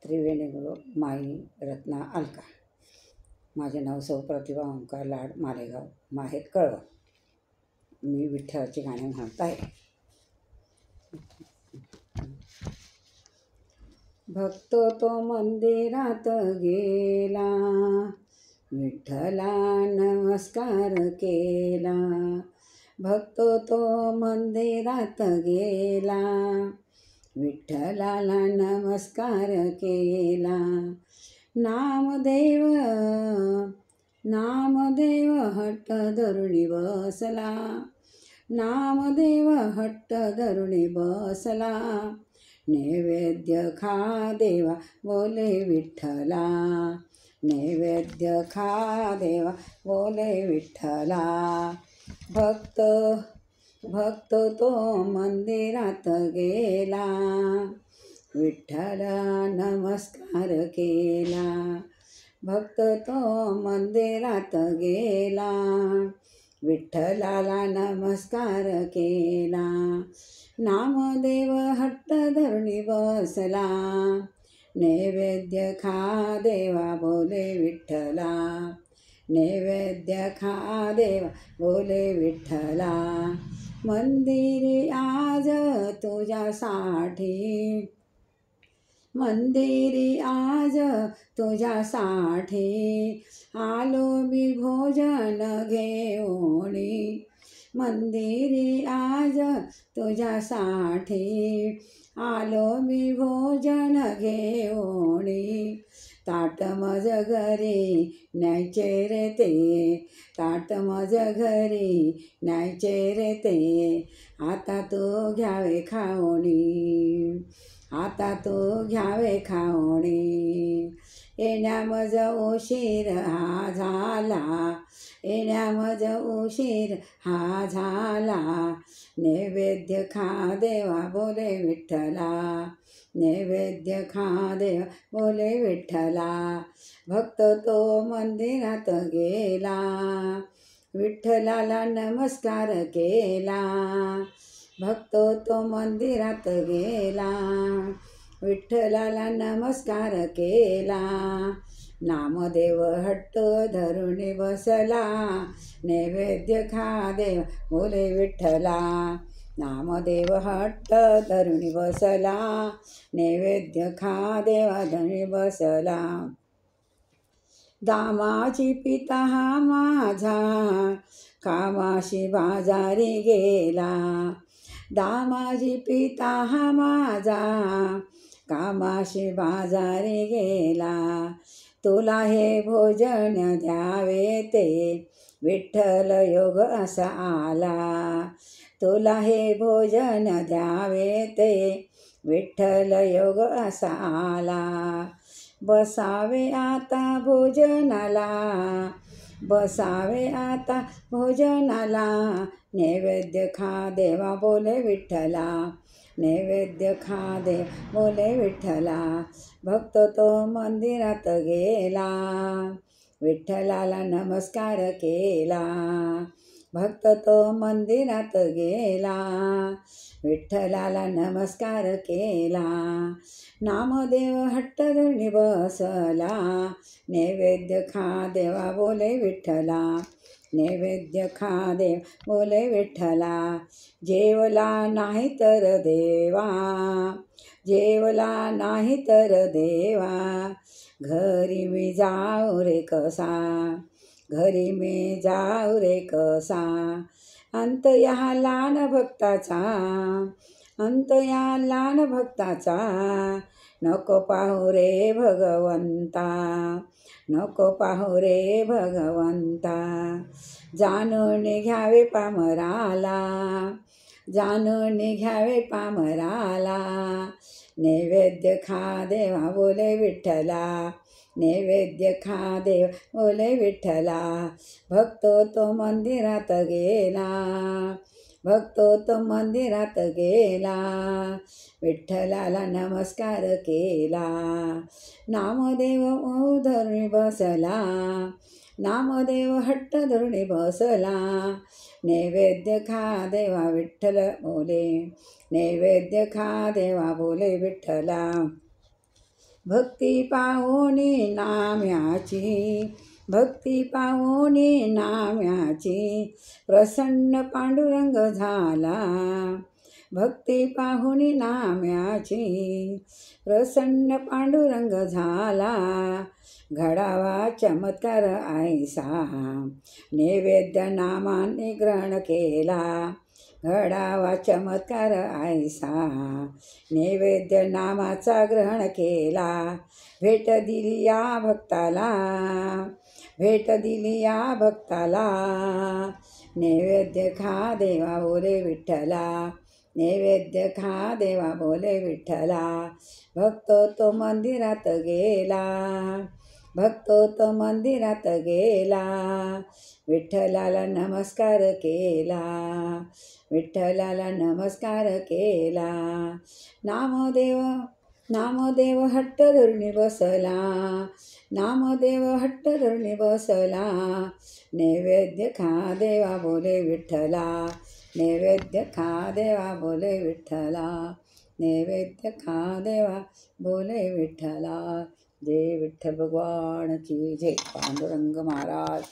त्रिवेणी माई रत्ना अलका. माझे नाव सौ प्रतिभा ओंकार लाड मालेगाव, माहेर कळवण. मी विठ्ठलाची गाणी म्हणत आहे. भक्त तो मंदिरात गेला, विठ्ठला नमस्कार केला. भक्त तो मंदिरात गेला, विठ्ठलाला नमस्कार केला. नामदेव नामदेव हट्ट धरुणी बसला, नामदेव हट्ट धरुणी बसला. नैवेद्य खा देवा बोले विठ्ठला, नैवेद्य खा देवा बोले विठ्ठला. भक्त तो मंदिरात गेला, विठ्ठला नमस्कार केला. भक्त तो मंदिरात गेला, विठ्ठलाला नमस्कार केला. नामदेव हट्ट धरुणी बसला, नैवेद्य खा देवा बोले विठ्ठला, नैवेद्य खा देवा बोले विठ्ठला. मंदिरी आज तुझ्यासाठी, मंदिरी आज तुझ्यासाठी. आलो मी भोजन घेऊनी, मंदिरी आज तुझ्यासाठी. आलो मी भोजन घेऊनी. ताट मज घरी न्यायचे रे ते, ताट मज घरी न्यायचे रे ते. आता तू घ्यावे खाऊनी, आता तू घ्यावे खाऊनी. येण्या मज उशीर हा झाला, येण्या मज उशीर हा झाला. नैवेद्य खा देवा बोले विठ्ठला, नैवेद्य खा देवा बोले विठ्ठला. भक्त तो मंदिरात गेला, विठ्ठलाला नमस्कार केला. भक्त तो मंदिरात गेला, विठ्ठलाला नमस्कार केला. नामदेव हट्ट धरुणी बसला, नैवेद्य खा देवा बोले विठ्ठला. नामदेव हट्ट धरुणी बसला, नैवेद्य खा देवा धरुणी बसला. दामाची पिता हा माझा, कामाशी बाजारी गेला. दामाची पिता हा माझा, कामाशी बाजारी गेला. तुला हे भोजन द्यावे ते, विठ्ठल योग असा आला. तुला हे भोजन द्यावे ते, विठ्ठल योग असा आला. बसावे आता भोजनाला, बसावे आता भोजनाला. नैवेद्य खा देवा बोले विठ्ठला, नैवेद्य खा दे बोले विठ्ठला. भक्त तो मंदिरात गेला, विठ्ठलाला नमस्कार केला. भक्त तो मंदिरात गेला, विठ्ठलाला नमस्कार केला. नामदेव हट्ट धरुणी बसला, नैवेद्य खा देवा बोले विठ्ठला, नैवेद्य खा देव बोले विठ्ठला. जेवला नाही तर देवा, जेवला नाही तर देवा. घरी मी जाऊ रे कसा, घरी मी जाऊ रे कसा. अंत या लहान भक्ताचा, अंत या लहान भक्ताचा. नको पाहू रे भगवंता, नको पाहू रे भगवंता. जाणून घ्यावे पामराला, जाणून घ्यावे पामराला. नैवेद्य खा देवा बोले विठ्ठला, नैवेद्य खा देव बोले विठ्ठला. भक्त तो मंदिरात गेला, भक्त तो मंदिरात गेला. विठ्ठलाला नमस्कार केला. नामदेव धरुणी बसला, नामदेव हट्ट धरुणी बसला. नैवेद्य खा देवा विठ्ठल बोले, नैवेद्य खा देवा बोले विठ्ठला. भक्ती पाहुनी नाम्याची, भक्ती पाहुनी नाम्याची, प्रसन्न पांडुरंग झाला. भक्ती पाहुनी नाम्याची, प्रसन्न पांडुरंग झाला. घडावा चमत्कार ऐसा, नैवेद्य नामाने ग्रहण केला. घडावा चमत्कार ऐसा, नैवेद्य नामाचा ग्रहण केला. भेट दिली या भक्ताला, भेट दिली या भक्ताला. नैवेद्य खा देवा बोले विठ्ठला, नैवेद्य खा देवा बोले विठ्ठला. भक्त तो मंदिरात गेला, भक्त तो मंदिरात गेला. विठ्ठलाला नमस्कार केला, विठ्ठलाला नमस्कार केला. नामदेव नामदेव हट्ट धरुणी बसला, नामदेव हट्ट धरुणी बसला. नैवेद्य खा देवा बोले विठ्ठला, नैवेद्य खा देवा बोले विठ्ठला. नैवेद्य खा देवा बोले विठ्ठला. जय विठ्ठल भगवान की जय. पांडुरंग महाराज